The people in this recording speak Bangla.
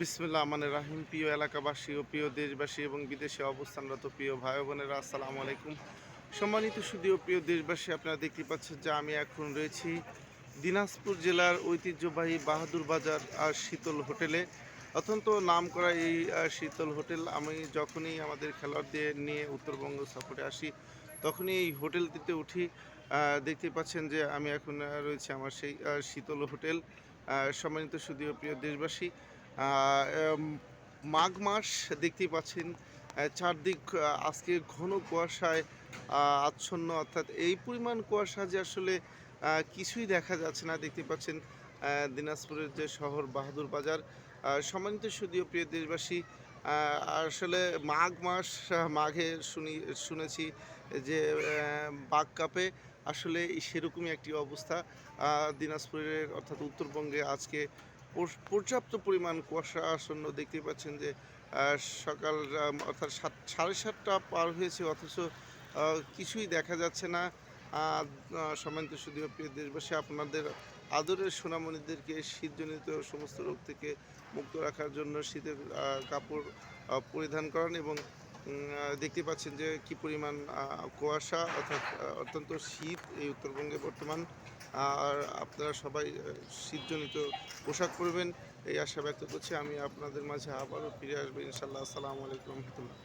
বিসমিল্লাহ রহমানির রাহিম। প্রিয় এলাকাবাসী ও প্রিয় দেশবাসী এবং বিদেশে অবস্থানরত প্রিয় ভাই বোনেরা, আসসালামু আলাইকুম। সম্মানিত সুধী ও প্রিয় দেশবাসী, আপনারা দেখতে পাচ্ছেন যে আমি এখন রয়েছি দিনাজপুর জেলার ঐতিহ্যবাহী বাহাদুর বাজার আর শীতল হোটেলে। অত্যন্ত নামকরা এই শীতল হোটেল। আমি যখনই আমাদের খেলোয়াড়দের নিয়ে উত্তরবঙ্গ সফরে আসি তখনই এই হোটেলটিতে উঠি। দেখতে পাচ্ছেন যে আমি এখন রয়েছি আমার সেই শীতল হোটেল। সম্মানিত সুধী ও প্রিয় দেশবাসী, এম মাঘ মাস দেখতেই পাচ্ছেন, চারদিক আজকে ঘন কুয়াশায় আচ্ছন্ন। অর্থাৎ এই পরিমাণ কুয়াশা যে আসলে কিছুই দেখা যাচ্ছে না। দেখতে পাচ্ছেন দিনাজপুরের যে শহর বাহাদুর বাজার। সম্মানিত সুধী ও প্রিয় দেশবাসী, আসলে মাঘ মাস, মাঘে শুনেছি যে বাঘ কাপে। আসলে সেরকমই একটি অবস্থা দিনাজপুরের, অর্থাৎ উত্তরবঙ্গে আজকে পর্যাপ্ত পরিমাণ কুয়াশা আসন্ন। দেখতেই পাচ্ছেন যে সকাল অর্থাৎ 7:30 পার হয়েছে, অথচ কিছুই দেখা যাচ্ছে না। সম্মানিত সুধী ও প্রিয় দেশবাসী, আপনাদের আদরের সোনামণিদেরকে শীতজনিত সমস্ত রোগ থেকে মুক্ত রাখার জন্য শীতের কাপড় পরিধান করান এবং দেখতে পাচ্ছেন যে কি পরিমাণ কুয়াশা, অর্থাৎ অত্যন্ত শীত এই উত্তরবঙ্গে বর্তমান। আর আপনারা সবাই শীতজনিত পোশাক পরবেন এই আশা ব্যক্ত করছি। আমি আপনাদের মাঝে আবারও ফিরে আসবো ইনশাল্লাহ। আসসালামু আলাইকুম রহমতুল্লাহ।